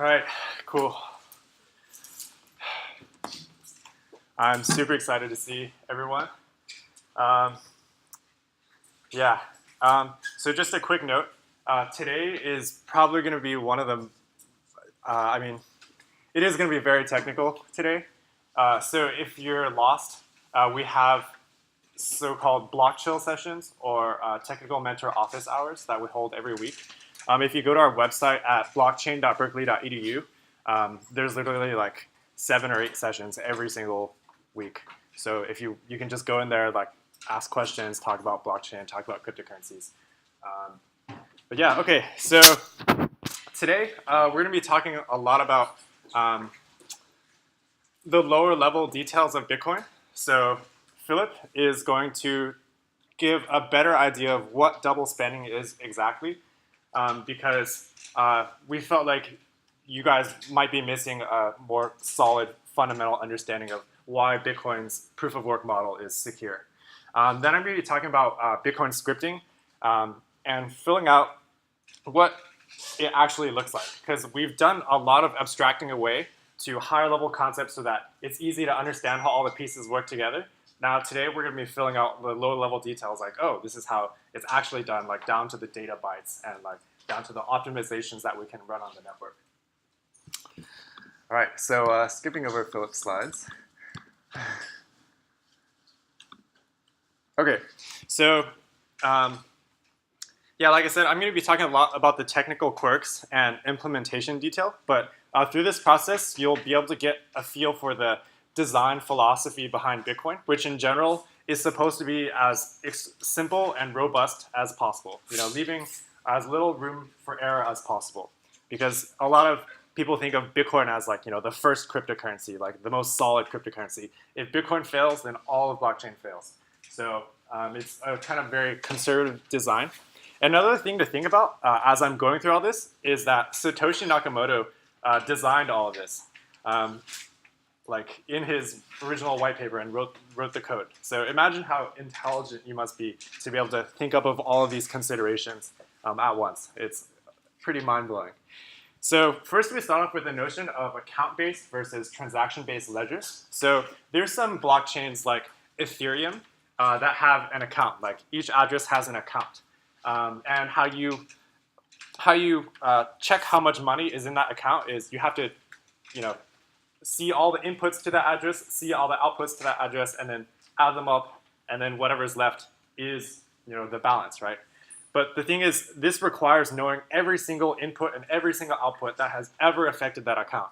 All right, cool. I'm super excited to see everyone. Yeah, so just a quick note. Today is probably going to be one of the, it is going to be very technical today. So if you're lost, we have so-called block chill sessions or technical mentor office hours that we hold every week. If you go to our website at blockchain.berkeley.edu, there's literally like 7 or 8 sessions every single week. So if you can just go in there, like ask questions, talk about blockchain, talk about cryptocurrencies. But yeah, okay. So today we're going to be talking a lot about the lower level details of Bitcoin. So Philip is going to give a better idea of what double spending is exactly, because we felt like you guys might be missing a more solid fundamental understanding of why Bitcoin's proof of work model is secure. Then I'm going to be talking about Bitcoin scripting and filling out what it actually looks like, because we've done a lot of abstracting away to higher level concepts so that it's easy to understand how all the pieces work together. Now today we're going to be filling out the lower level details, like, oh, this is how it's actually done, like down to the data bytes and like down to the optimizations that we can run on the network. All right, so skipping over Philip's slides. Okay, so yeah, like I said, I'm going to be talking a lot about the technical quirks and implementation detail, but through this process, you'll be able to get a feel for the design philosophy behind Bitcoin, which in general is supposed to be as simple and robust as possible, leaving as little room for error as possible. Because a lot of people think of Bitcoin as like, the first cryptocurrency, like the most solid cryptocurrency. If Bitcoin fails, then all of blockchain fails. So it's a kind of very conservative design. Another thing to think about as I'm going through all this is that Satoshi Nakamoto designed all of this, like in his original white paper, and wrote the code. So imagine how intelligent you must be to be able to think up of all of these considerations at once. It's pretty mind-blowing. So first we start off with the notion of account-based versus transaction-based ledgers. So there's some blockchains like Ethereum that have an account, like each address has an account. And how you check how much money is in that account is you have to, see all the inputs to that address, see all the outputs to that address, and then add them up, and then whatever's left is, the balance, right? But the thing is, this requires knowing every single input and every single output that has ever affected that account.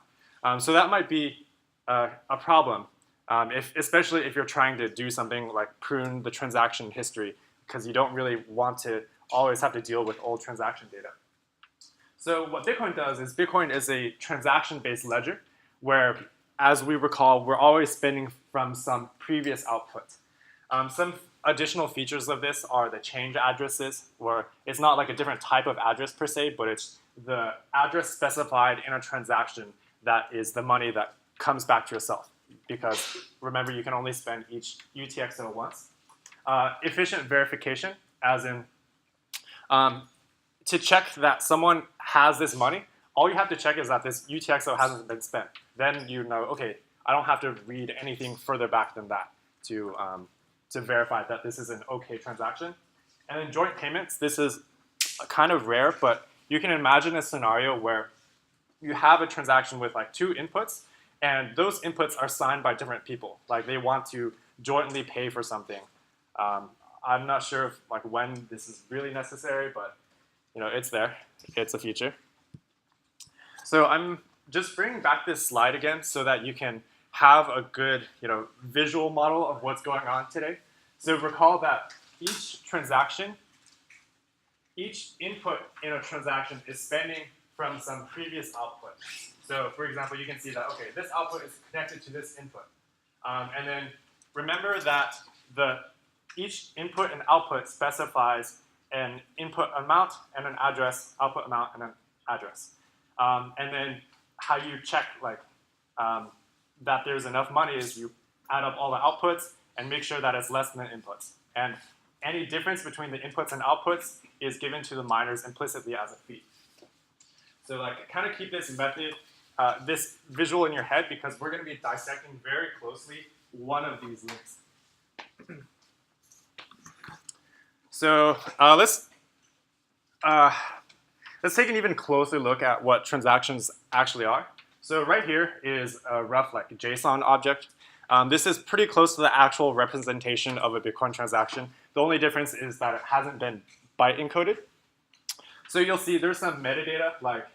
So that might be a problem, especially if you're trying to do something like prune the transaction history, because you don't really want to always have to deal with old transaction data. So what Bitcoin does is Bitcoin is a transaction-based ledger where, as we recall, we're always spending from some previous output. Some additional features of this are the change addresses, where it's not like a different type of address per se, but it's the address specified in a transaction that is the money that comes back to yourself. Because remember, you can only spend each UTXO once. Efficient verification, as in to check that someone has this money, all you have to check is that this UTXO hasn't been spent. Then you know, okay, I don't have to read anything further back than that to verify that this is an okay transaction. And then joint payments, this is kind of rare, but you can imagine a scenario where you have a transaction with like 2 inputs, and those inputs are signed by different people. Like they want to jointly pay for something. I'm not sure if, like, when this is really necessary, but it's there. It's a feature. So I'm just bringing back this slide again so that you can have a good visual model of what's going on today. So recall that each input in a transaction is spending from some previous output. So for example, you can see that, okay, this output is connected to this input. And then remember that each input and output specifies an input amount and an address, output amount and an address. And then how you check that there's enough money is you add up all the outputs and make sure that it's less than the inputs. And any difference between the inputs and outputs is given to the miners implicitly as a fee. So like kind of keep this method, this visual in your head because we're going to be dissecting very closely one of these links. So let's take an even closer look at what transactions actually are. So right here is a rough like JSON object. This is pretty close to the actual representation of a Bitcoin transaction. The only difference is that it hasn't been byte encoded. So you'll see there's some metadata like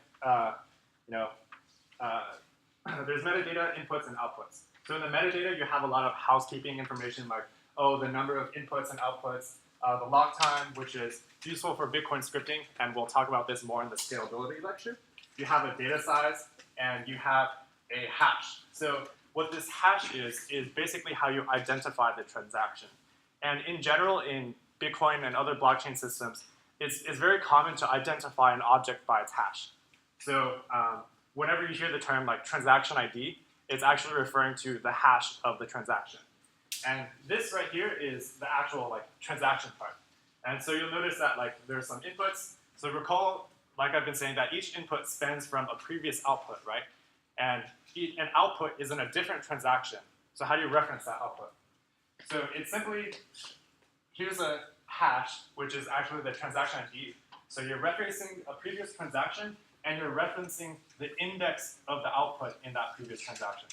there's metadata inputs and outputs. So in the metadata, you have a lot of housekeeping information like, oh, the number of inputs and outputs, the lock time, which is useful for Bitcoin scripting, and we'll talk about this more in the scalability lecture. You have a data size, and you have a hash. So what this hash is basically how you identify the transaction. And in general, in Bitcoin and other blockchain systems, it's very common to identify an object by its hash. So whenever you hear the term like transaction ID, it's actually referring to the hash of the transaction. And this right here is the actual like transaction part. And so you'll notice that like there's some inputs. So recall, like I've been saying, that each input spans from a previous output, right? And an output is in a different transaction. So how do you reference that output? So it's simply, here's a hash, which is actually the transaction ID. So you're referencing a previous transaction, and you're referencing the index of the output in that previous transaction.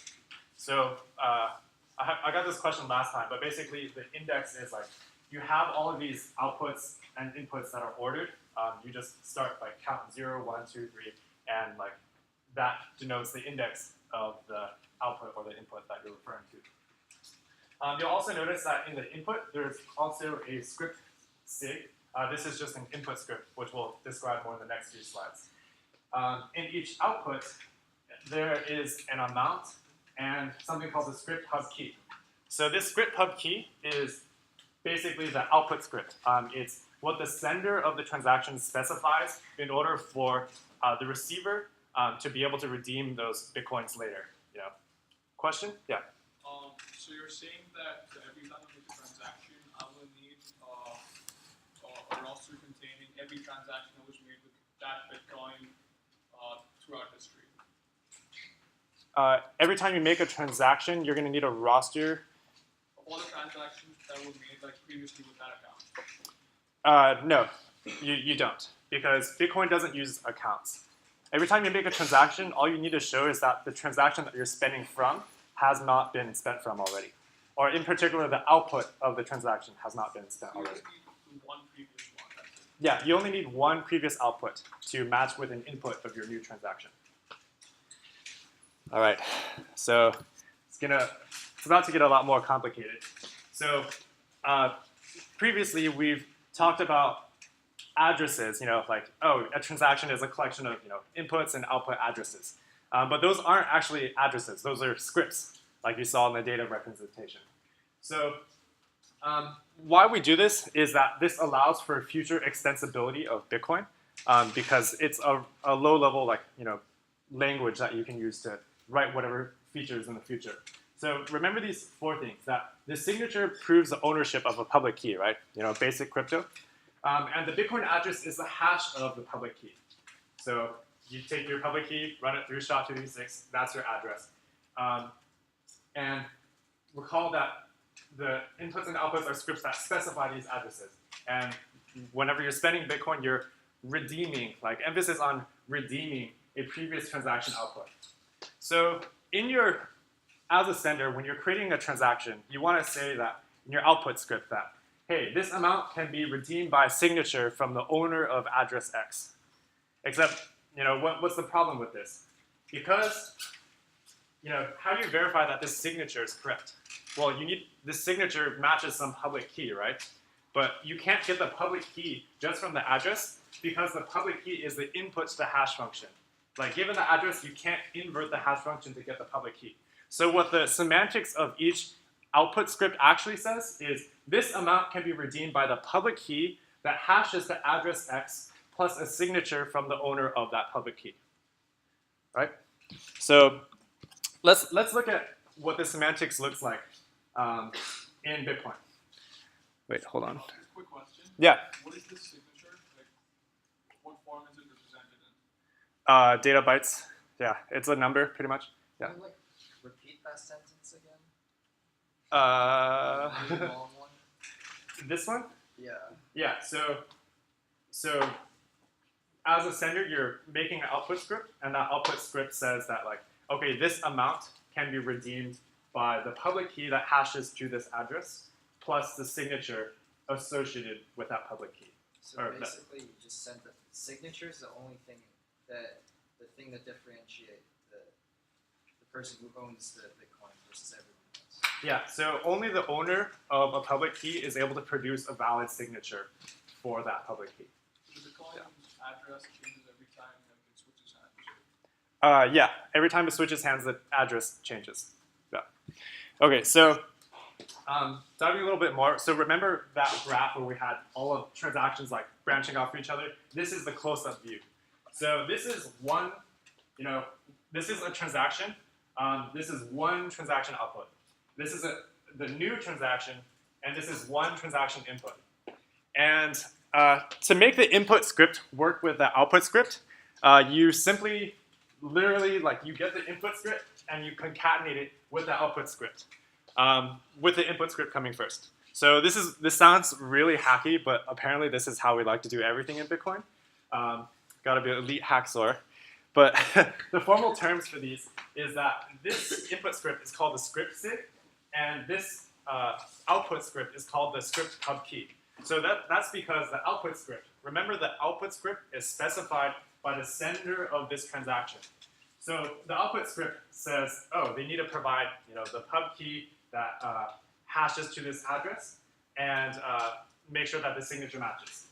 So I got this question last time, but basically the index is like, you have all of these outputs and inputs that are ordered. You just start by counting 0, 1, 2, 3, and like that denotes the index of the output or the input that you're referring to. You'll also notice that in the input, there's also a script sig. This is just an input script, which we'll describe more in the next few slides. In each output, there is an amount and something called the script hub key. So this script hub key is basically the output script. It's what the sender of the transaction specifies in order for the receiver to be able to redeem those Bitcoins later. Yeah. Question? Yeah. So you're saying that every time I make a transaction, I will need a roster containing every transaction that was made with that Bitcoin throughout history. Every time you make a transaction, you're going to need a roster. Of all the transactions that were made like previously with that account? No, you don't, because Bitcoin doesn't use accounts. Every time you make a transaction, all you need to show is that the transaction that you're spending from has not been spent from already. Or in particular, the output of the transaction has not been spent already. You just need one previous one, that's it. Yeah, you only need one previous output to match with an input of your new transaction. All right, so it's about to get a lot more complicated. So previously we've talked about addresses, like, oh, a transaction is a collection of inputs and output addresses. But those aren't actually addresses, those are scripts, like you saw in the data representation. So why we do this is that this allows for future extensibility of Bitcoin because it's a low-level language that you can use to write whatever features in the future. So remember these 4 things, that the signature proves the ownership of a public key, right? Basic crypto. And the Bitcoin address is the hash of the public key. So you take your public key, run it through SHA-256, that's your address. And recall that the inputs and outputs are scripts that specify these addresses. And whenever you're spending Bitcoin, you're redeeming, like emphasis on redeeming a previous transaction output. So as a sender, when you're creating a transaction, you want to say that in your output script that, hey, this amount can be redeemed by signature from the owner of address X. Except, what's the problem with this? Because, how do you verify that this signature is correct? Well, this signature matches some public key, right? But you can't get the public key just from the address because the public key is the input to the hash function. Like, given the address, you can't invert the hash function to get the public key. So what the semantics of each output script actually says is this amount can be redeemed by the public key that hashes the address X plus a signature from the owner of that public key. Right? So let's look at what the semantics looks like in Bitcoin. Wait, hold on. Quick question. Yeah. What is this signature? Like, what form is it represented Data bytes. Yeah, it's a number pretty much. Yeah. Can you like repeat that sentence again? Uh, The really long one? this one? Yeah. Yeah. So as a sender, you're making an output script, and that output script says that like, okay, this amount can be redeemed by the public key that hashes to this address, plus the signature associated with that public key. So basically, you just send the signature is the only thing the thing that differentiate the person who owns the Bitcoin versus everyone else. Yeah, so only the owner of a public key is able to produce a valid signature for that public key. So the Bitcoin address changes every time it switches hands. Yeah, every time it switches hands, the address changes. Yeah. Okay, so diving a little bit more. So remember that graph where we had all of transactions like branching off from each other? This is the close-up view. So this is one, this is a transaction. This is one transaction output. This is the new transaction, and this is one transaction input. And to make the input script work with the output script, you simply, literally, like you get the input script and you concatenate it with the output script, with the input script coming first. So this sounds really hacky, but apparently this is how we like to do everything in Bitcoin. Got to be an elite hacksaw. But the formal terms for these is that this input script is called the script sig, and this output script is called the script pub key. So that's because the output script, remember the output script is specified by the sender of this transaction. So the output script says, oh, they need to provide the pub key that hashes to this address and make sure that the signature matches.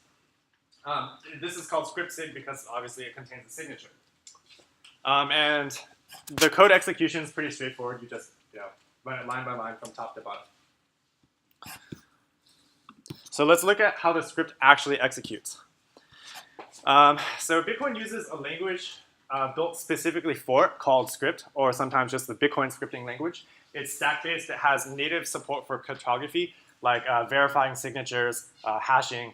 This is called script sig because obviously it contains a signature. And the code execution is pretty straightforward. You just run it line by line from top to bottom. So let's look at how the script actually executes. So Bitcoin uses a language built specifically for it called script, or sometimes just the Bitcoin scripting language. It's stack-based. It has native support for cryptography, like verifying signatures, hashing.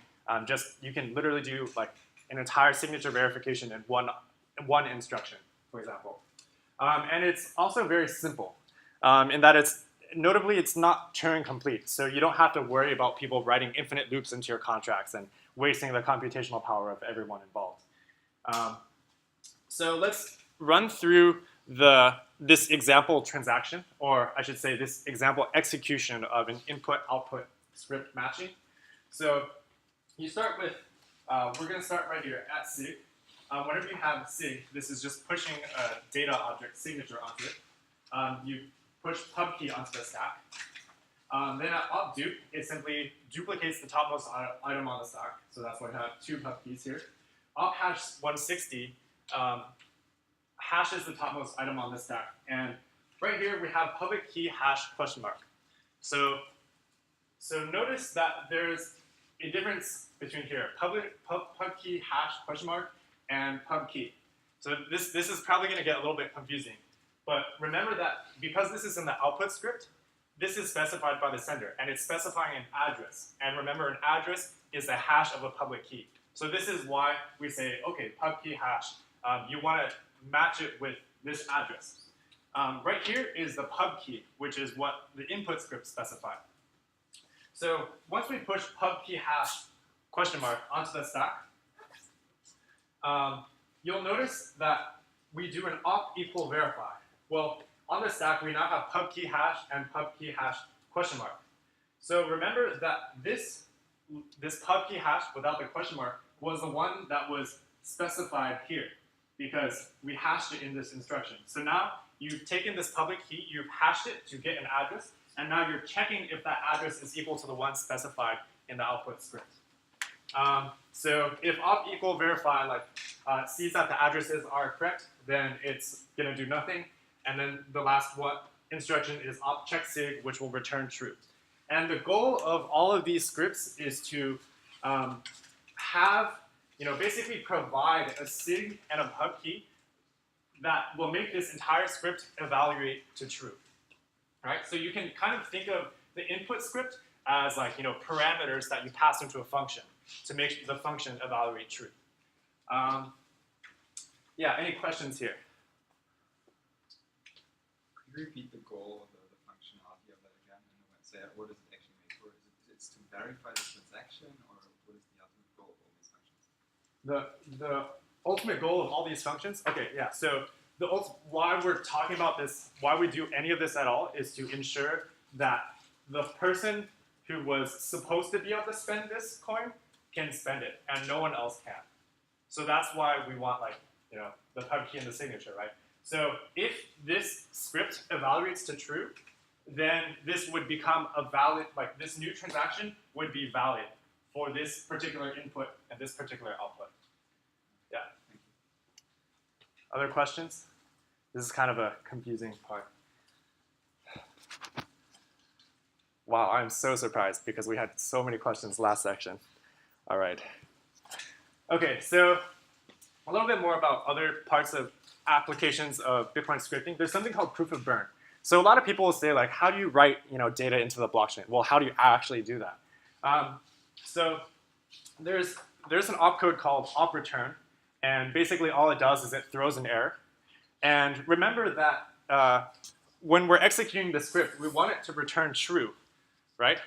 You can literally do like an entire signature verification in one instruction, for example. And it's also very simple in that notably it's not Turing complete. So you don't have to worry about people writing infinite loops into your contracts and wasting the computational power of everyone involved. So let's run through this example transaction, or I should say this example execution of an input-output script matching. So you start with, we're going to start right here at SIG. Whenever you have SIG, this is just pushing a data object signature onto it. You push pub key onto the stack. Then at opdupe, it simply duplicates the topmost item on the stack. So that's why I have two pub keys here. Ophash 160 hashes the topmost item on the stack. And right here, we have public key hash question mark. So notice that there's a difference between here, pub key hash question mark and pub key. So this is probably going to get a little bit confusing. But remember that because this is in the output script, this is specified by the sender, and it's specifying an address. And remember, an address is a hash of a public key. So this is why we say, okay, pub key hash. You want to match it with this address. Right here is the pub key, which is what the input script specified. So once we push pub key hash question mark onto the stack, you'll notice that we do an op equal verify. Well, on the stack, we now have pub key hash and pub key hash question mark. So remember that this pub key hash without the question mark was the one that was specified here because we hashed it in this instruction. So now you've taken this public key, you've hashed it to get an address, and now you're checking if that address is equal to the one specified in the output script. So if op equal verify sees that the addresses are correct, then it's going to do nothing. And then the last instruction is op check sig, which will return true. And the goal of all of these scripts is to basically provide a sig and a pub key that will make this entire script evaluate to true. Right? So you can kind of think of the input script as parameters that you pass into a function to make the function evaluate true. Yeah, any questions here? Could you repeat the goal of the functionality of that again? And say, what is it actually made for? It's to verify the transaction, or what is the ultimate goal of all these functions? The ultimate goal of all these functions? Okay, yeah, so why we're talking about this, why we do any of this at all is to ensure that the person who was supposed to be able to spend this coin can spend it, and no one else can. So that's why we want, like, you know, the pub key and the signature, right? So if this script evaluates to true, then this would become a valid, like this new transaction would be valid for this particular input and this particular output. Yeah. Other questions? This is kind of a confusing part. Wow, I'm so surprised because we had so many questions last section. All right. Okay, so a little bit more about other parts of applications of Bitcoin scripting. There's something called proof of burn. So a lot of people will say, like, how do you write, you know, data into the blockchain? Well, how do you actually do that? So there's an opcode called opreturn, and basically all it does is it throws an error. And remember that when we're executing the script, we want it to return true, right?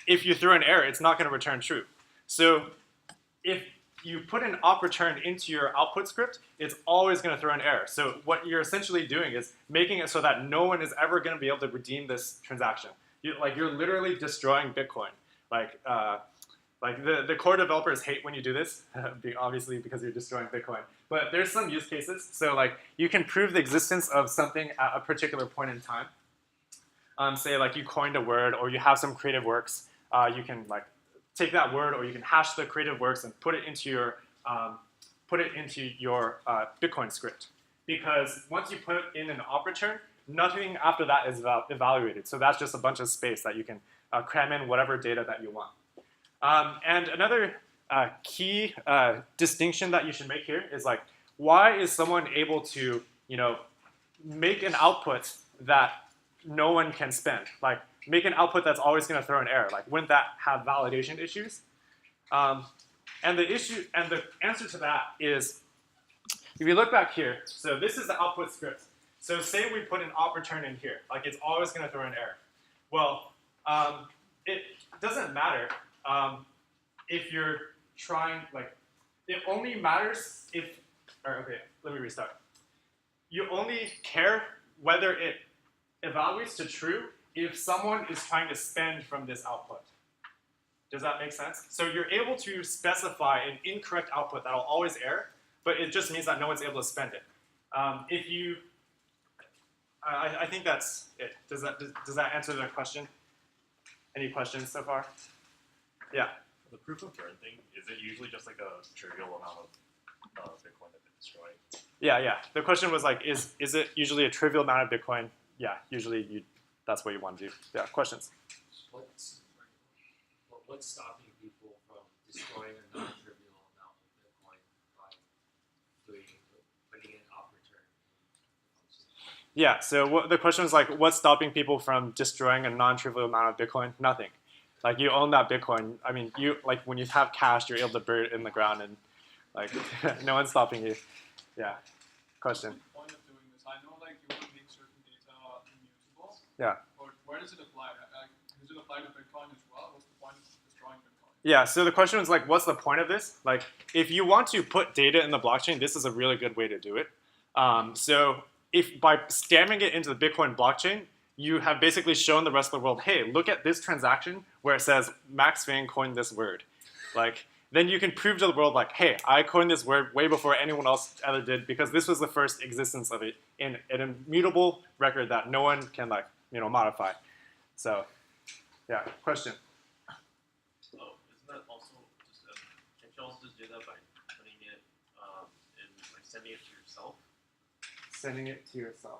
If you throw an error, it's not going to return true. So if you put an opreturn into your output script, it's always going to throw an error. So what you're essentially doing is making it so that no one is ever going to be able to redeem this transaction. You're literally destroying Bitcoin. Like the core developers hate when you do this, obviously because you're destroying Bitcoin. But there's some use cases. So like you can prove the existence of something at a particular point in time. Say like you coined a word or you have some creative works. You can like take that word, or you can hash the creative works and put it into your Bitcoin script. Because once you put in an opreturn, nothing after that is evaluated. So that's just a bunch of space that you can cram in whatever data that you want. And another key distinction that you should make here is like, why is someone able to, you know, make an output that no one can spend? Like, make an output that's always going to throw an error. Like, wouldn't that have validation issues? And the answer to that is, if you look back here, so this is the output script. So say we put an opreturn in here, like it's always going to throw an error. Well, it doesn't matter if you're trying, like, it only matters if, okay, let me restart. You only care whether it evaluates to true if someone is trying to spend from this output. Does that make sense? So you're able to specify an incorrect output that'll always error, but it just means that no one's able to spend it. I think that's it. Does that answer the question? Any questions so far? Yeah. The proof of burn thing, is it usually just like a trivial amount of Bitcoin that they're destroying? Yeah. The question was like, is it usually a trivial amount of Bitcoin? Yeah, usually that's what you want to do. Yeah, questions? What's stopping people from destroying a non-trivial amount of Bitcoin by putting in opreturn? Yeah, so the question was like, what's stopping people from destroying a non-trivial amount of Bitcoin? Nothing. Like, you own that Bitcoin. I mean, like when you have cash, you're able to bury it in the ground, and like no one's stopping you. Yeah. Question. What's the point of doing this? I know like you want to make certain data immutable. Yeah. But where does it apply? Does it apply to Bitcoin as well? What's the point of destroying Bitcoin? Yeah, so the question was like, what's the point of this? Like, if you want to put data in the blockchain, this is a really good way to do it. So if by stamming it into the Bitcoin blockchain, you have basically shown the rest of the world, hey, look at this transaction where it says Max Vang coined this word. Like, then you can prove to the world, like, hey, I coined this word way before anyone else ever did, because this was the first existence of it in an immutable record that no one can, like, you know, modify. So, yeah, question. Oh, isn't that also just can't you also just do that by putting it in, like, sending it to yourself? Sending it to yourself.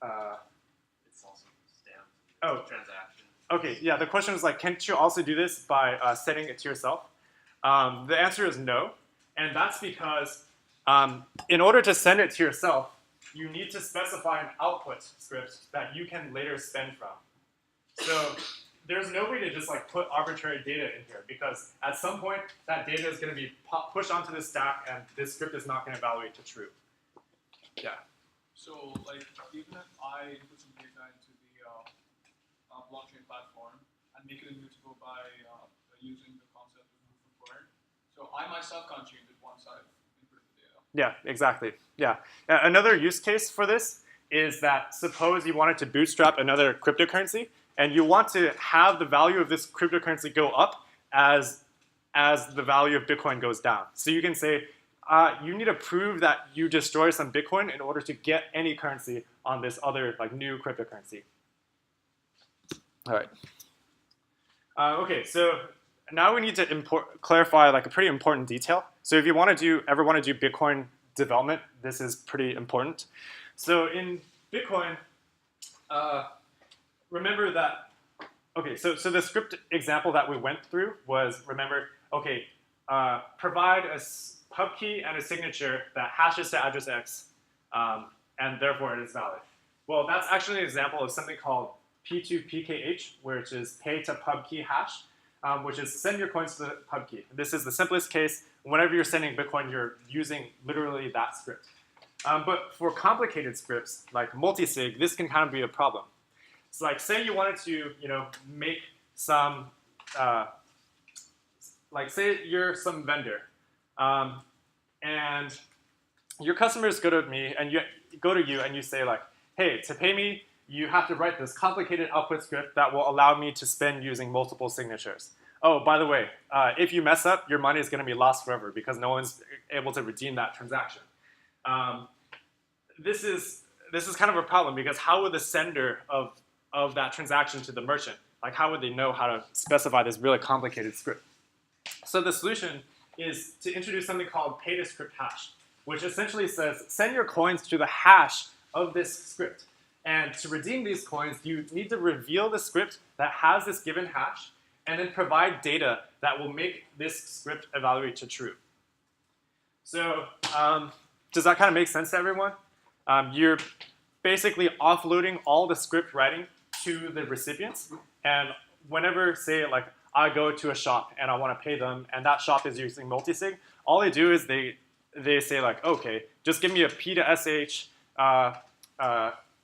It's also stamped. Oh. Transaction. Okay, yeah, the question was like, can't you also do this by sending it to yourself? The answer is no, and that's because in order to send it to yourself, you need to specify an output script that you can later spend from. So there's no way to just like put arbitrary data in here because at some point that data is going to be pushed onto the stack and this script is not going to evaluate to true. Yeah. So, like, even if I input some data into the blockchain platform and make it immutable by using the concept of proof of work, so I myself can't change it once I've inputted the data. Yeah, exactly. Yeah. Another use case for this is that suppose you wanted to bootstrap another cryptocurrency and you want to have the value of this cryptocurrency go up as the value of Bitcoin goes down. So you can say, you need to prove that you destroy some Bitcoin in order to get any currency on this other like new cryptocurrency. All right. Okay, so now we need to clarify like a pretty important detail. So if you ever want to do Bitcoin development, this is pretty important. So in Bitcoin, remember that, okay, so the script example that we went through was, remember, okay, provide a pub key and a signature that hashes to address X, and therefore it is valid. Well, that's actually an example of something called P2PKH, which is pay-to-PUBKEY-HASH, which is send your coins to the pub key. This is the simplest case. Whenever you're sending Bitcoin, you're using literally that script. But for complicated scripts, like multisig, this can kind of be a problem. So like say you wanted to, make some, like say you're some vendor, and your customers go to me and you say like, hey, to pay me, you have to write this complicated output script that will allow me to spend using multiple signatures. Oh, by the way, if you mess up, your money is going to be lost forever because no one's able to redeem that transaction. This is kind of a problem because how would the sender of that transaction to the merchant, like how would they know how to specify this really complicated script? So the solution is to introduce something called pay-to-script-hash, which essentially says send your coins to the hash of this script. And to redeem these coins, you need to reveal the script that has this given hash and then provide data that will make this script evaluate to true. So does that kind of make sense to everyone? You're basically offloading all the script writing to the recipients. And whenever, say, like, I go to a shop and I want to pay them, and that shop is using multisig, all they do is they say, like, okay, just give me a P to SH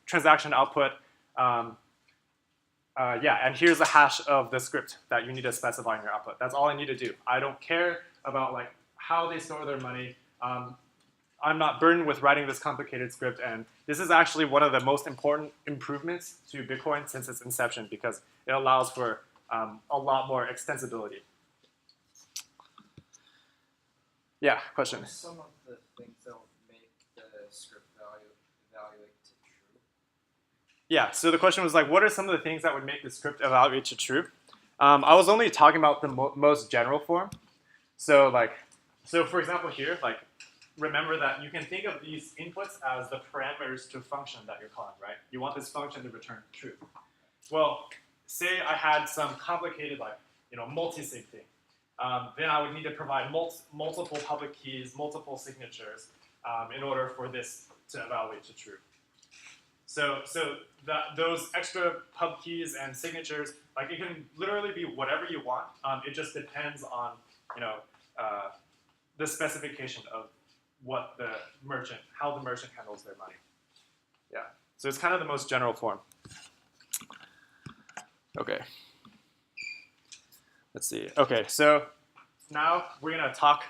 transaction output. Yeah, and here's the hash of the script that you need to specify in your output. That's all I need to do. I don't care about like how they store their money. I'm not burdened with writing this complicated script, and this is actually one of the most important improvements to Bitcoin since its inception because it allows for a lot more extensibility. Yeah, question? What are some of the things that will make the script evaluate to true? Yeah, so the question was like, what are some of the things that would make the script evaluate to true? I was only talking about the most general form. So for example here, like, remember that you can think of these inputs as the parameters to a function that you're calling, right? You want this function to return true. Well, say I had some complicated, like, multi-sig thing. Then I would need to provide multiple public keys, multiple signatures in order for this to evaluate to true. So those extra pub keys and signatures, like it can literally be whatever you want. It just depends on the specification of what the merchant, how the merchant handles their money. Yeah. So it's kind of the most general form. Okay. Let's see. Okay, so now we're going to talk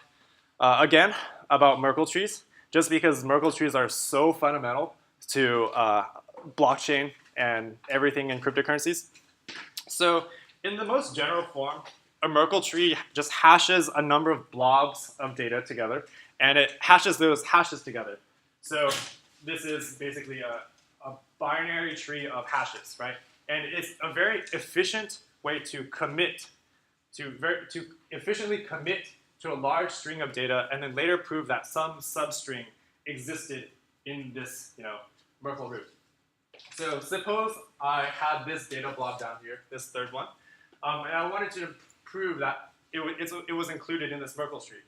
again about Merkle trees, just because Merkle trees are so fundamental to blockchain and everything in cryptocurrencies. So in the most general form, a Merkle tree just hashes a number of blobs of data together, and it hashes those hashes together. So this is basically a binary tree of hashes, right? And it's a very efficient way to commit, to efficiently commit to a large string of data, and then later prove that some substring existed in this, Merkle root. So suppose I had this data blob down here, this third one, and I wanted to prove that it was included in this Merkle tree.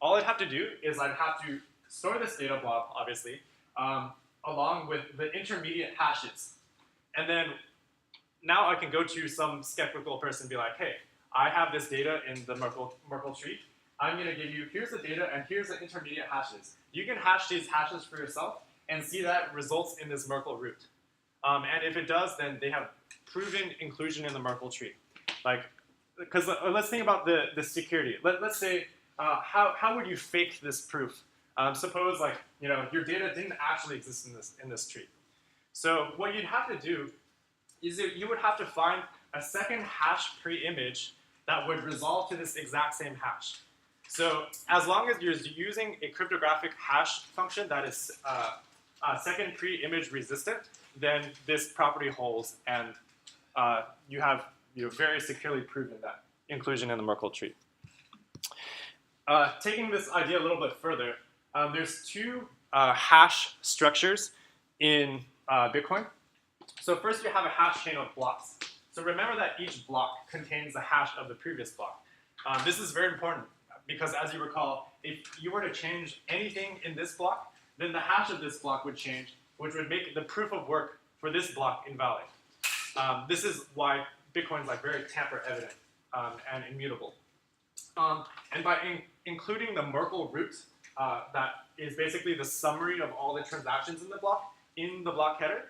All I'd have to do is I'd have to store this data blob, obviously, along with the intermediate hashes. And then now I can go to some skeptical person and be like, hey, I have this data in the Merkle tree. I'm going to give you, here's the data, and here's the intermediate hashes. You can hash these hashes for yourself and see that results in this Merkle root. And if it does, then they have proven inclusion in the Merkle tree. Like, because let's think about the security. Let's say, how would you fake this proof? Suppose like, your data didn't actually exist in this tree. So what you'd have to do is you would have to find a second hash pre-image that would resolve to this exact same hash. So as long as you're using a cryptographic hash function that is second pre-image resistant, then this property holds, and you have very securely proven that inclusion in the Merkle tree. Taking this idea a little bit further, there's two hash structures in Bitcoin. So first you have a hash chain of blocks. So remember that each block contains the hash of the previous block. This is very important because, as you recall, if you were to change anything in this block, then the hash of this block would change, which would make the proof of work for this block invalid. This is why Bitcoin is very tamper evident and immutable. And by including the Merkle root, that is basically the summary of all the transactions in the block header,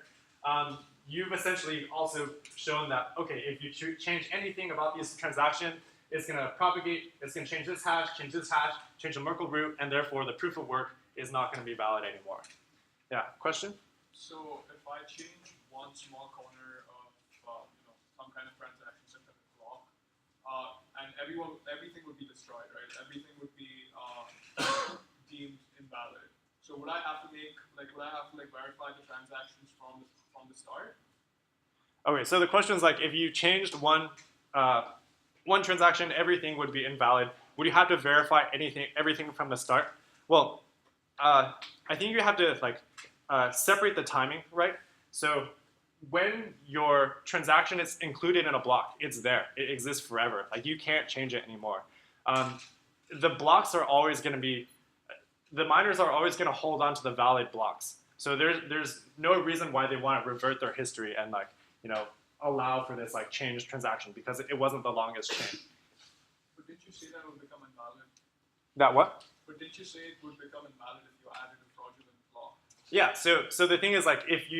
you've essentially also shown that, okay, if you change anything about this transaction, it's going to propagate, it's going to change this hash, change the Merkle root, and therefore the proof of work is not going to be valid anymore. Yeah, question? So if I change one small corner of some kind of transaction, some kind of block, and everything would be destroyed, right? Everything would be deemed invalid. So would I have to verify the transactions from the start? Okay, so the question is if you changed one transaction, everything would be invalid. Would you have to verify everything from the start? Well, I think you have to separate the timing, right? So when your transaction is included in a block, it's there. It exists forever. You can't change it anymore. The blocks are always going to be, the miners are always going to hold on to the valid blocks. So there's no reason why they want to revert their history and allow for this changed transaction, because it wasn't the longest chain. But didn't you say that it would become invalid? That what? But didn't you say it would become invalid if you added a fraudulent block? Yeah. So the thing is if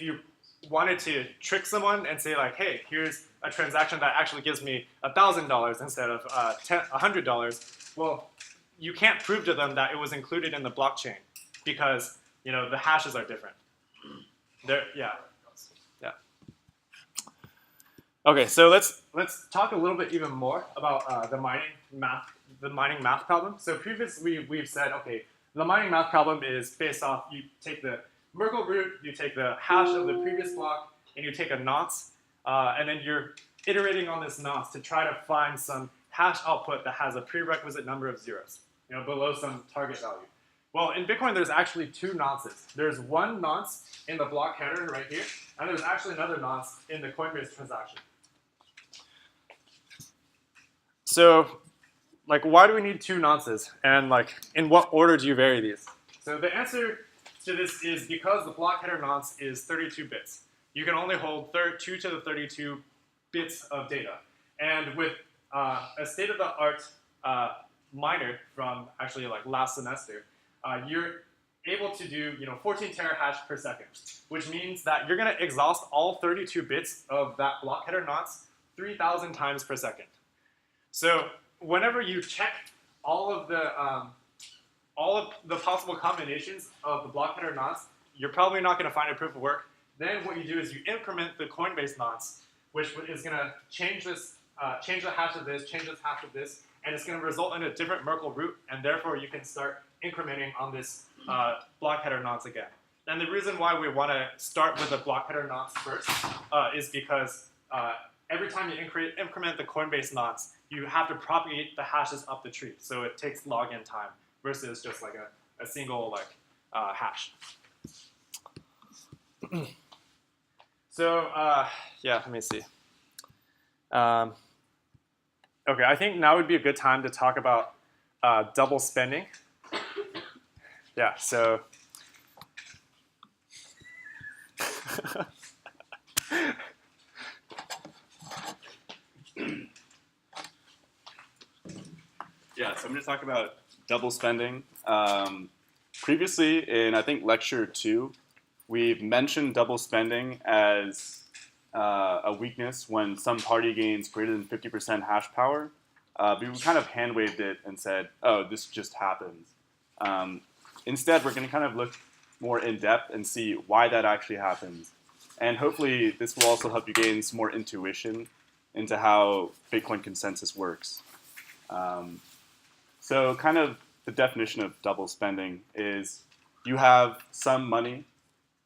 you wanted to trick someone and say hey, here's a transaction that actually gives me $1,000 instead of $100, well, you can't prove to them that it was included in the blockchain because the hashes are different. Yeah. Okay, so let's talk a little bit even more about the mining math problem. So previously we've said, okay, the mining math problem is based off, you take the Merkle root, you take the hash of the previous block, and you take a nonce, and then you're iterating on this nonce to try to find some hash output that has a prerequisite number of zeros, below some target value. Well, in Bitcoin, there's actually two nonces. There's one nonce in the block header right here, and there's actually another nonce in the Coinbase transaction. So, why do we need two nonces? And in what order do you vary these? So the answer to this is because the block header nonce is 32 bits. You can only hold 2 to the 32 bits of data. And with a state-of-the-art miner from actually last semester, you're able to do 14 terahash per second, which means that you're going to exhaust all 32 bits of that block header nonce 3,000 times per second. So whenever you check all of the possible combinations of the block header nonce, you're probably not going to find a proof of work. Then what you do is you increment the Coinbase nonce, which is going to change this, change the hash of this, change the hash of this, and it's going to result in a different Merkle root, and therefore you can start incrementing on this block header nonce again. And the reason why we want to start with the block header nonce first is because every time you increment the Coinbase nonce, you have to propagate the hashes up the tree. So it takes log n time versus just a single hash. So yeah, let me see. Okay, I think now would be a good time to talk about double spending. Yeah, so Yeah, so I'm going to talk about double spending. Previously, in I think lecture 2, we've mentioned double spending as a weakness when some party gains greater than 50% hash power. But we kind of hand waved it and said, oh, this just happens. Instead, we're going to kind of look more in depth and see why that actually happens. And hopefully, this will also help you gain some more intuition into how Bitcoin consensus works. So kind of the definition of double spending is you have some money,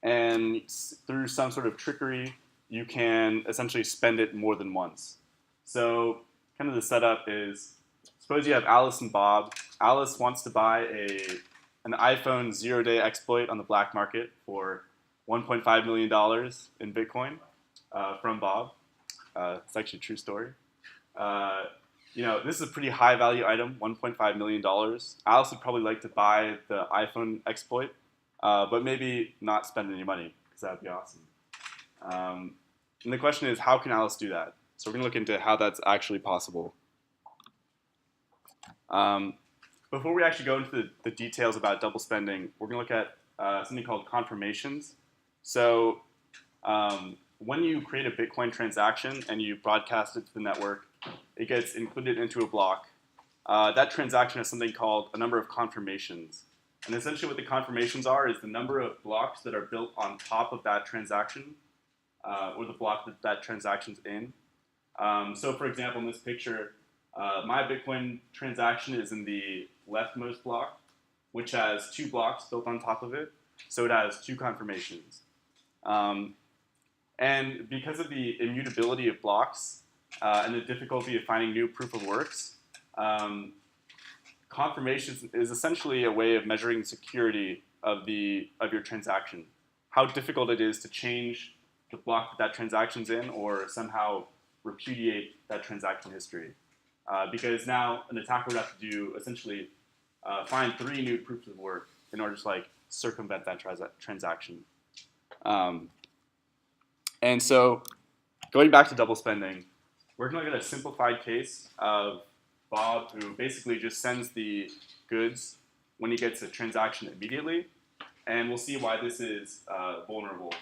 and through some sort of trickery, you can essentially spend it more than once. So kind of the setup is, suppose you have Alice and Bob. Alice wants to buy an iPhone 0-day exploit on the black market for $1.5 million in Bitcoin from Bob. It's actually a true story. This is a pretty high value item, $1.5 million. Alice would probably like to buy the iPhone exploit, but maybe not spend any money, because that would be awesome. And the question is, how can Alice do that? So we're going to look into how that's actually possible. Before we actually go into the details about double spending, we're going to look at something called confirmations. So when you create a Bitcoin transaction and you broadcast it to the network, it gets included into a block. That transaction has something called a number of confirmations. And essentially what the confirmations are is the number of blocks that are built on top of that transaction, or the block that that transaction's in. So for example, in this picture, my Bitcoin transaction is in the leftmost block, which has 2 blocks built on top of it. So it has 2 confirmations. And because of the immutability of blocks and the difficulty of finding new proof of works, confirmations is essentially a way of measuring security of your transaction. How difficult it is to change the block that transaction's in, or somehow repudiate that transaction history. Because now an attacker would have to do essentially find 3 new proofs of work in order to circumvent that transaction. And so, going back to double spending, we're going to look at a simplified case of Bob, who basically just sends the goods when he gets a transaction immediately, and we'll see why this is vulnerable.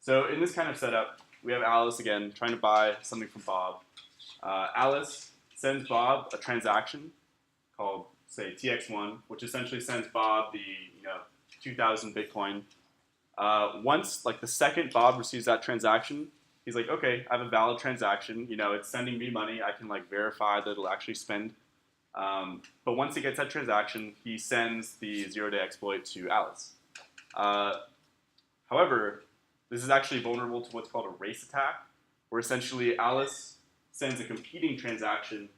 So in this kind of setup, we have Alice again trying to buy something from Bob. Alice sends Bob a transaction called, say, TX1, which essentially sends Bob the 2,000 Bitcoin. Once, the second Bob receives that transaction, he's like, okay, I have a valid transaction. It's sending me money. I can verify that it'll actually spend. But once he gets that transaction, he sends the 0-day exploit to Alice. However, this is actually vulnerable to what's called a race attack, where essentially Alice sends a competing transaction,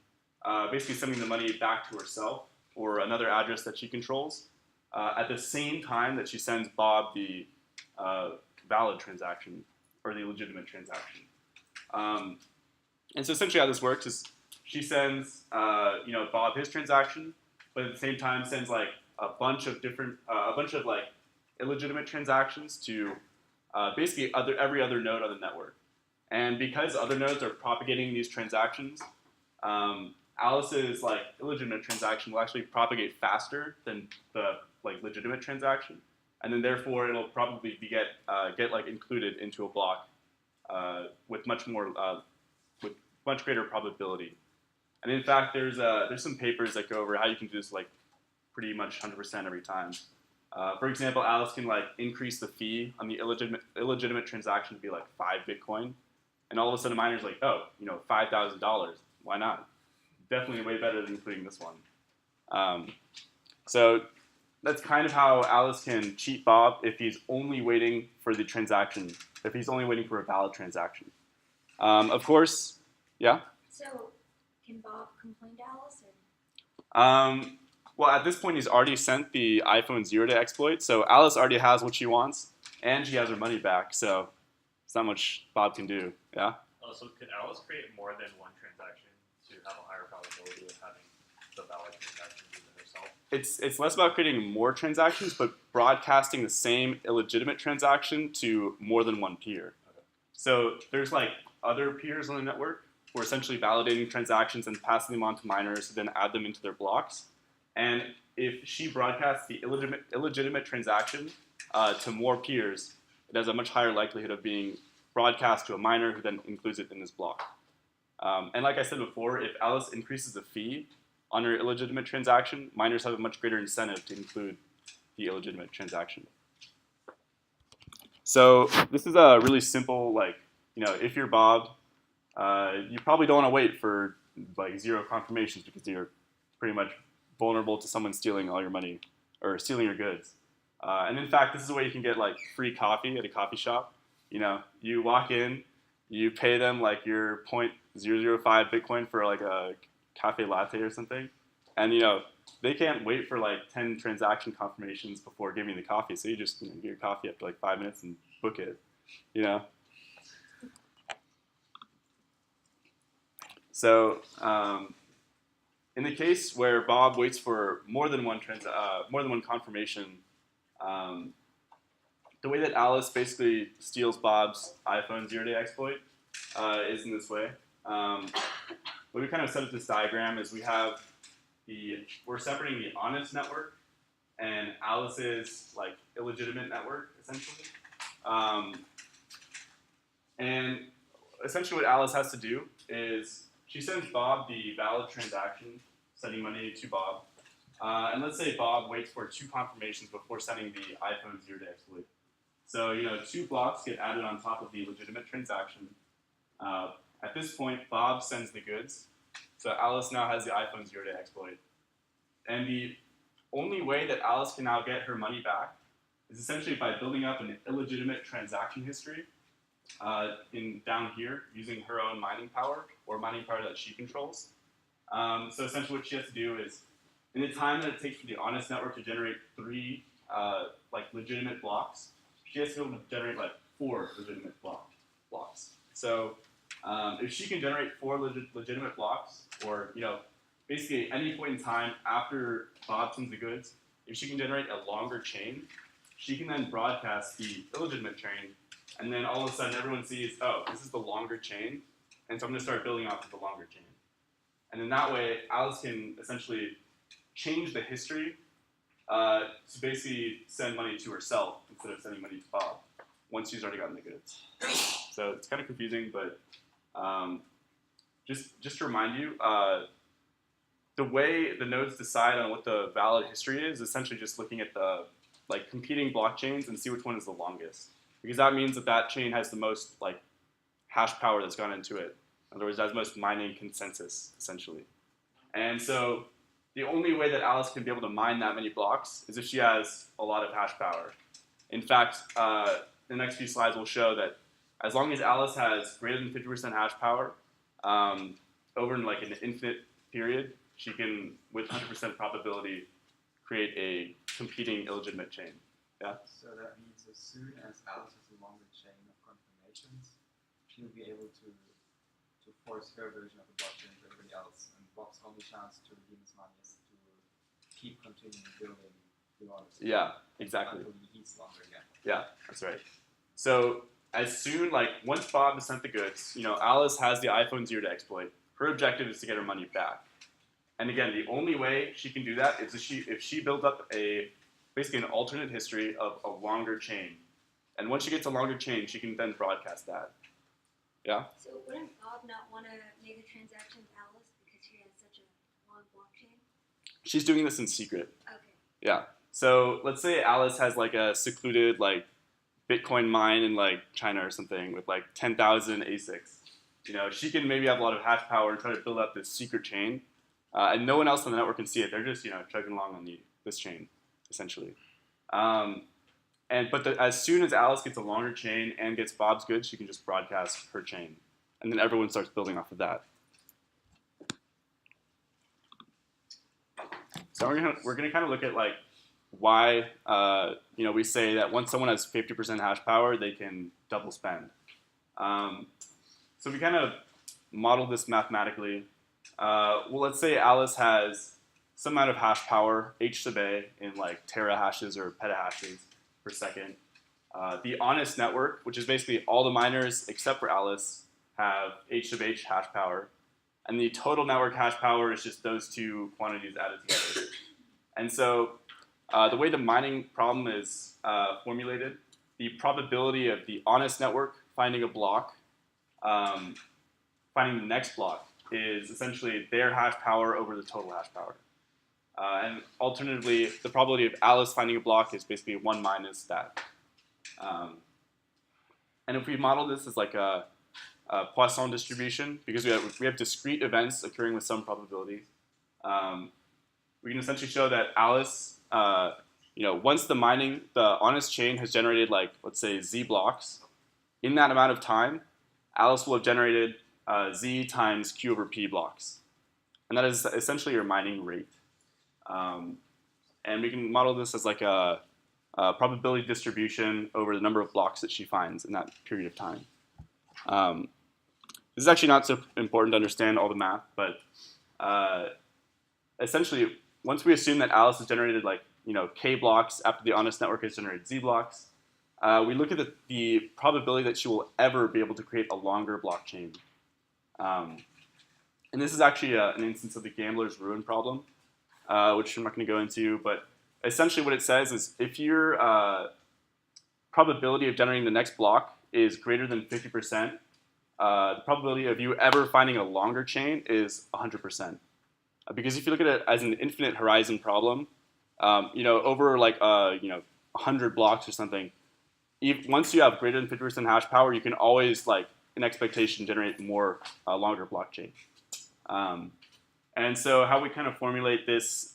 basically sending the money back to herself or another address that she controls, at the same time that she sends Bob the valid transaction or the legitimate transaction. And so essentially how this works is she sends Bob his transaction, but at the same time sends a bunch of illegitimate transactions to basically every other node on the network. And because other nodes are propagating these transactions, Alice's illegitimate transaction will actually propagate faster than the legitimate transaction, and then therefore it'll probably get included into a block with much greater probability. And in fact, there's some papers that go over how you can do this pretty much 100% every time. For example, Alice can increase the fee on the illegitimate transaction to be 5 Bitcoin, and all of a sudden a miner's oh, $5,000. Why not? Definitely way better than including this one. So that's kind of how Alice can cheat Bob if he's only waiting for the transaction, if he's only waiting for a valid transaction. Of course, yeah? So, can Bob complain to Alice? Or? Well, at this point, he's already sent the iPhone 0-day exploit, so Alice already has what she wants, and she has her money back, so there's not much Bob can do, yeah? So could Alice create more than one transaction to have a higher probability of having the valid transaction using herself? It's less about creating more transactions, but broadcasting the same illegitimate transaction to more than one peer. Okay. So there's other peers on the network, for essentially validating transactions and passing them on to miners to then add them into their blocks. And if she broadcasts the illegitimate transaction to more peers, it has a much higher likelihood of being broadcast to a miner who then includes it in his block. And like I said before, if Alice increases the fee on her illegitimate transaction, miners have a much greater incentive to include the illegitimate transaction. So this is a really simple, like, if you're Bob, you probably don't want to wait for like 0 confirmations because you're pretty much vulnerable to someone stealing all your money or stealing your goods. And in fact, this is a way you can get like free coffee at a coffee shop. You walk in, you pay them like your 0.005 Bitcoin for like a cafe latte or something, and they can't wait for like 10 transaction confirmations before giving you the coffee. So you just get your coffee after like 5 minutes and book it. So in the case where Bob waits for more than one confirmation, the way that Alice basically steals Bob's iPhone 0-day exploit is in this way. What we kind of set up this diagram is we're separating the honest network and Alice's like illegitimate network, essentially. And essentially what Alice has to do is she sends Bob the valid transaction, sending money to Bob. And let's say Bob waits for 2 confirmations before sending the iPhone 0-day exploit. So 2 blocks get added on top of the legitimate transaction. At this point, Bob sends the goods. So Alice now has the iPhone 0-day exploit. And the only way that Alice can now get her money back is essentially by building up an illegitimate transaction history down here using her own mining power or mining power that she controls. So essentially what she has to do is, in the time that it takes for the honest network to generate 3 like legitimate blocks, she has to be able to generate like 4 legitimate blocks. So if she can generate 4 legitimate blocks, or basically at any point in time after Bob sends the goods, if she can generate a longer chain, she can then broadcast the illegitimate chain, and then all of a sudden everyone sees, oh, this is the longer chain, and so I'm going to start building off of the longer chain. And in that way, Alice can essentially change the history to basically send money to herself instead of sending money to Bob once she's already gotten the goods. So it's kind of confusing, but just to remind you, the way the nodes decide on what the valid history is essentially just looking at the competing blockchains and see which one is the longest, because that means that chain has the most hash power that's gone into it. In other words, it has the most mining consensus essentially. And so the only way that Alice can be able to mine that many blocks is if she has a lot of hash power. In fact, the next few slides will show that as long as Alice has greater than 50% hash power over in an infinite period, she can, with 100% probability, create a competing illegitimate chain. Yeah? So that means as soon as Alice has a longer chain of confirmations, she'll be able to force her version of the blockchain to everybody else. And Bob's only chance to redeem his money is to keep continuing building the honest. Yeah, exactly. Until he heats longer again. Yeah, that's right. So as soon, once Bob has sent the goods, Alice has the iPhone 0-day exploit. Her objective is to get her money back. And again, the only way she can do that is if she builds up basically an alternate history of a longer chain. And once she gets a longer chain, she can then broadcast that. Yeah? So wouldn't Bob not want to make a transaction with Alice because she has such a long blockchain? She's doing this in secret. Okay. Yeah. So let's say Alice has a secluded Bitcoin mine in China or something with 10,000 ASICs. She can maybe have a lot of hash power and try to build up this secret chain. And no one else on the network can see it. They're just, chugging along on this chain, essentially. But as soon as Alice gets a longer chain and gets Bob's goods, she can just broadcast her chain. And then everyone starts building off of that. So we're gonna kind of look at why we say that once someone has 50% hash power, they can double spend. So we kind of model this mathematically. Well, let's say Alice has some amount of hash power, H sub A, in terahashes or petahashes per second. The honest network, which is basically all the miners except for Alice, have H sub H hash power, and the total network hash power is just those two quantities added together. And so the way the mining problem is formulated, the probability of the honest network finding a block, finding the next block, is essentially their hash power over the total hash power. And alternatively, the probability of Alice finding a block is basically 1 minus that. And if we model this as like a Poisson distribution, because we have discrete events occurring with some probability, we can essentially show that Alice, once the honest chain has generated like, let's say, Z blocks, in that amount of time, Alice will have generated Z times Q over P blocks. And that is essentially your mining rate. And we can model this as like a probability distribution over the number of blocks that she finds in that period of time. This is actually not so important to understand all the math, but essentially, once we assume that Alice has generated like K blocks after the honest network has generated Z blocks, we look at the probability that she will ever be able to create a longer blockchain. And this is actually an instance of the gambler's ruin problem, which I'm not going to go into, but essentially what it says is if your probability of generating the next block is greater than 50%, the probability of you ever finding a longer chain is 100%. Because if you look at it as an infinite horizon problem, over like 100 blocks or something, once you have greater than 50% hash power, you can always, like, in expectation, generate more longer blockchain. And so how we kind of formulate this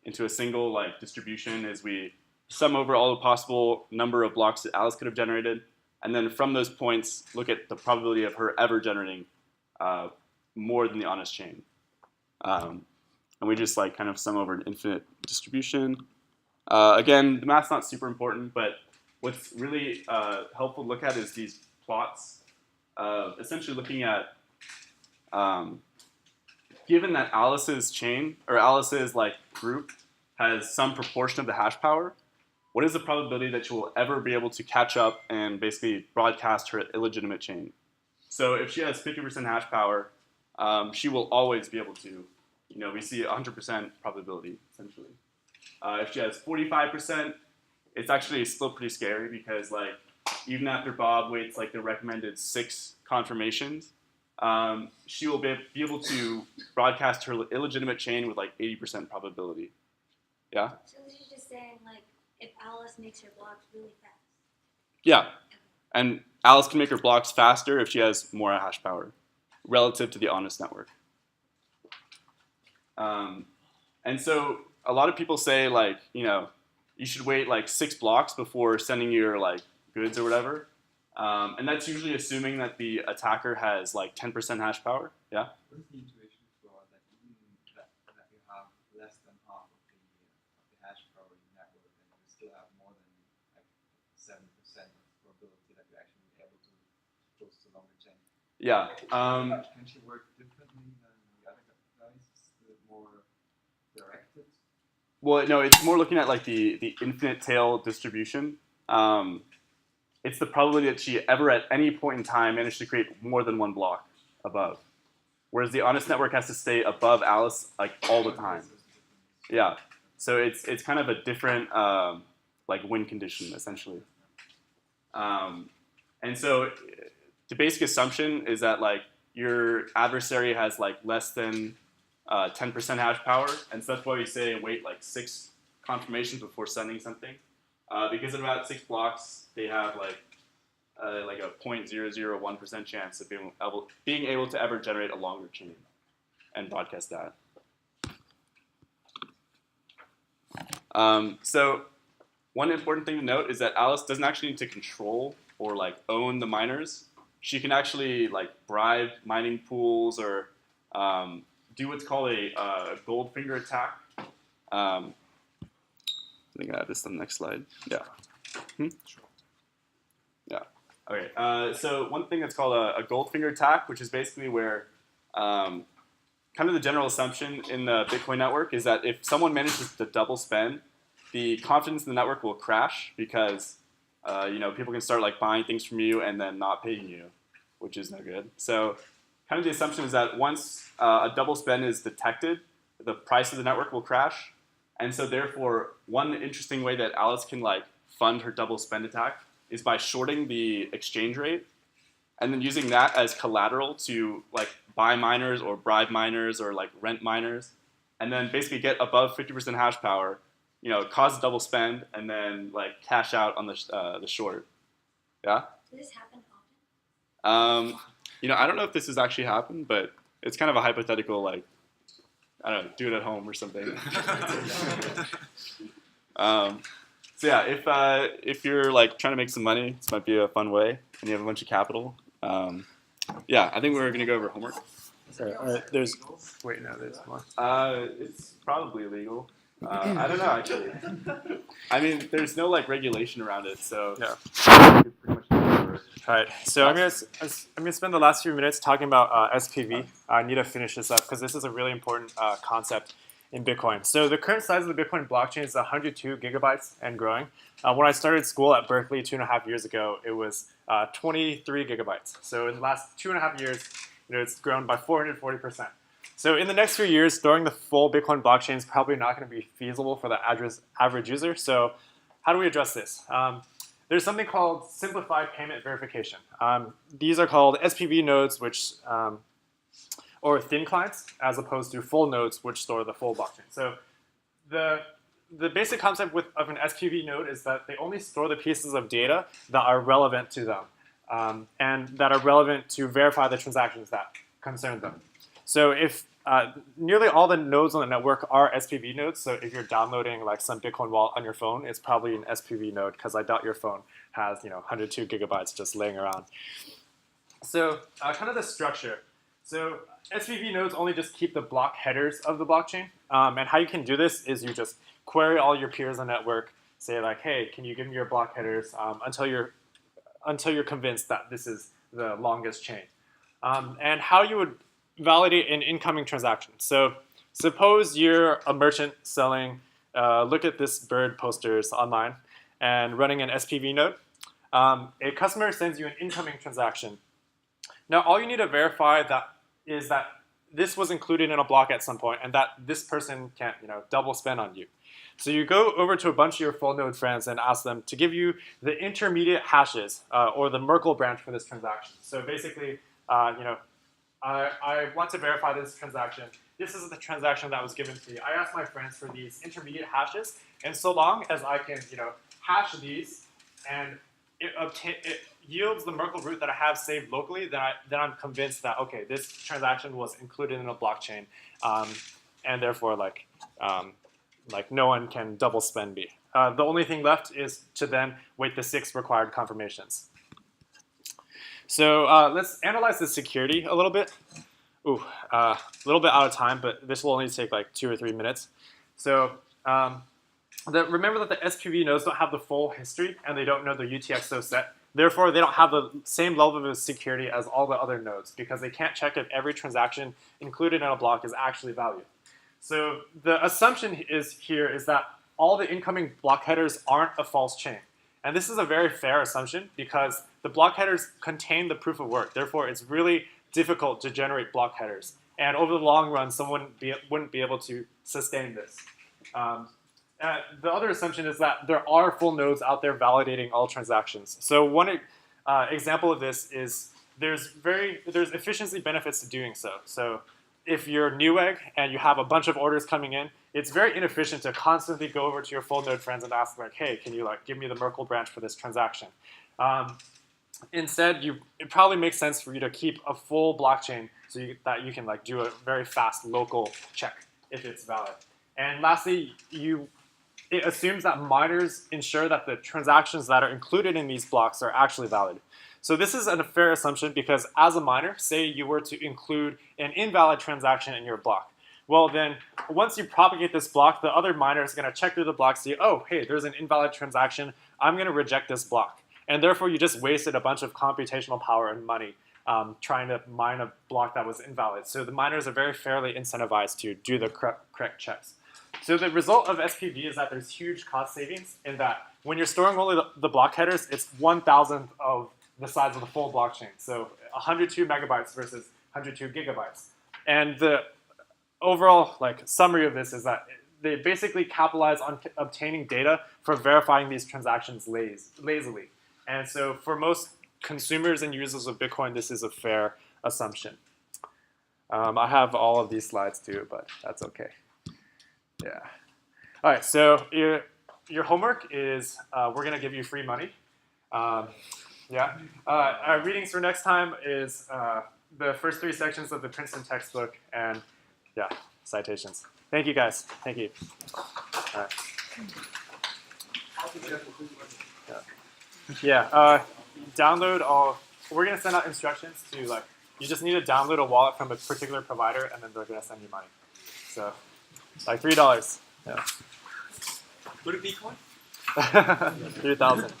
into a single like distribution is we sum over all the possible number of blocks that Alice could have generated, and then from those points look at the probability of her ever generating more than the honest chain. And we just like kind of sum over an infinite distribution. Again, the math's not super important, but what's really helpful to look at is these plots. Essentially looking at given that Alice's chain, or Alice's like group, has some proportion of the hash power, what is the probability that she will ever be able to catch up and basically broadcast her illegitimate chain? So if she has 50% hash power, she will always be able to, we see 100% probability, essentially. If she has 45%, it's actually still pretty scary because like, even after Bob waits like the recommended 6 confirmations, she will be able to broadcast her illegitimate chain with like 80% probability. Yeah? So this is just saying, like, if Alice makes her blocks really fast. Yeah. And Alice can make her blocks faster if she has more hash power relative to the honest network. And so a lot of people say, like, you should wait like 6 blocks before sending your like goods or whatever. And that's usually assuming that the attacker has like 10% hash power. Yeah? What is the intuition for that even that you have less than half of the hash power in the network and you still have more than like 7% of probability that you're actually able to post a longer chain? Yeah. Can she work differently than the other guys? Is it more directed? Well, no, it's more looking at like the infinite tail distribution. It's the probability that she ever at any point in time managed to create more than 1 block above. Whereas the honest network has to stay above Alice like all the time. Yeah. So it's kind of a different like win condition essentially. And so the basic assumption is that like your adversary has like less than 10% hash power, and so that's why we say wait like 6 confirmations before sending something. Because at about 6 blocks, they have like a 0.001% chance of being able to ever generate a longer chain and broadcast that. So one important thing to note is that Alice doesn't actually need to control or like own the miners. She can actually like bribe mining pools or do what's called a gold finger attack. I think I have this on the next slide. Yeah. Yeah. Okay. So one thing that's called a gold finger attack, which is basically where kind of the general assumption in the Bitcoin network is that if someone manages to double spend, the confidence in the network will crash because people can start like buying things from you and then not paying you. which is no good. So kind of the assumption is that once a double spend is detected, the price of the network will crash. And so therefore, one interesting way that Alice can like fund her double spend attack is by shorting the exchange rate and then using that as collateral to like buy miners or bribe miners or like rent miners, and then basically get above 50% hash power, you know, cause a double spend, and then like cash out on the short. Yeah. Does this happen often? You know, I don't know if this has actually happened, but it's kind of a hypothetical, like, I don't know, do it at home or something. So yeah, if you're like trying to make some money, this might be a fun way, and you have a bunch of capital. Yeah, I think we're gonna go over homework. There's wait, no, there's more. It's probably illegal. I don't know actually. I mean, there's no like regulation around it, so Yeah. you could pretty much do whatever. All right, so I'm gonna spend the last few minutes talking about SPV. I need to finish this up because this is a really important concept in Bitcoin. So the current size of the Bitcoin blockchain is 102 gigabytes and growing. When I started school at Berkeley 2.5 years ago, it was 23 gigabytes. So in the last 2.5 years, you know, it's grown by 440%. So in the next few years, storing the full Bitcoin blockchain is probably not going to be feasible for the average user. So how do we address this? There's something called simplified payment verification. These are called SPV nodes, which or thin clients, as opposed to full nodes, which store the full blockchain. So the basic concept of an SPV node is that they only store the pieces of data that are relevant to them and that are relevant to verify the transactions that concern them. So if nearly all the nodes on the network are SPV nodes, so if you're downloading like some Bitcoin wallet on your phone, it's probably an SPV node because I doubt your phone has 102 gigabytes just laying around. So kind of the structure. So SPV nodes only just keep the block headers of the blockchain, and how you can do this is you just query all your peers on the network, say like, hey, can you give me your block headers until you're convinced that this is the longest chain. And how you would validate an incoming transaction. So suppose you're a merchant selling look at this bird posters online and running an SPV node. A customer sends you an incoming transaction. Now all you need to verify is that this was included in a block at some point and that this person can't double spend on you. So you go over to a bunch of your full node friends and ask them to give you the intermediate hashes or the Merkle branch for this transaction. So basically, I want to verify this transaction. This is the transaction that was given to me. I asked my friends for these intermediate hashes, and so long as I can, hash these, and it yields the Merkle root that I have saved locally, then I'm convinced that okay, this transaction was included in a blockchain, and therefore like no one can double spend me. The only thing left is to then wait the 6 required confirmations. So let's analyze the security a little bit. Ooh, a little bit out of time, but this will only take like 2 or 3 minutes. So remember that the SPV nodes don't have the full history and they don't know the UTXO set. Therefore, they don't have the same level of security as all the other nodes because they can't check if every transaction included in a block is actually valid. So the assumption is that all the incoming block headers aren't a false chain. And this is a very fair assumption because the block headers contain the proof of work. Therefore, it's really difficult to generate block headers. And over the long run, someone wouldn't be able to sustain this. The other assumption is that there are full nodes out there validating all transactions. So one example of this is there's efficiency benefits to doing so. So if you're Newegg and you have a bunch of orders coming in, it's very inefficient to constantly go over to your full node friends and ask like, hey, can you give me the Merkle branch for this transaction? Instead, it probably makes sense for you to keep a full blockchain so that you can do a very fast local check if it's valid. And lastly, it assumes that miners ensure that the transactions that are included in these blocks are actually valid. So this is a fair assumption because as a miner, say you were to include an invalid transaction in your block. Well then, once you propagate this block, the other miner is going to check through the block, see, oh, hey, there's an invalid transaction, I'm going to reject this block. And therefore, you just wasted a bunch of computational power and money trying to mine a block that was invalid. So the miners are very fairly incentivized to do the correct checks. So the result of SPV is that there's huge cost savings in that when you're storing only the block headers, it's 1,000th of the size of the full blockchain. So 102 megabytes versus 102 gigabytes. And the overall summary of this is that they basically capitalize on obtaining data for verifying these transactions lazily. And so for most consumers and users of Bitcoin, this is a fair assumption. I have all of these slides too, but that's okay. Yeah. All right, so your homework is we're going to give you free money. Yeah. Our readings for next time is the first 3 sections of the Princeton textbook and, yeah, citations. Thank you, guys. Thank you. All right. Yeah. Download all. We're going to send out instructions to, you just need to download a wallet from a particular provider, and then they're going to send you money. So, $3. Yeah. Would it be coin? 3,000.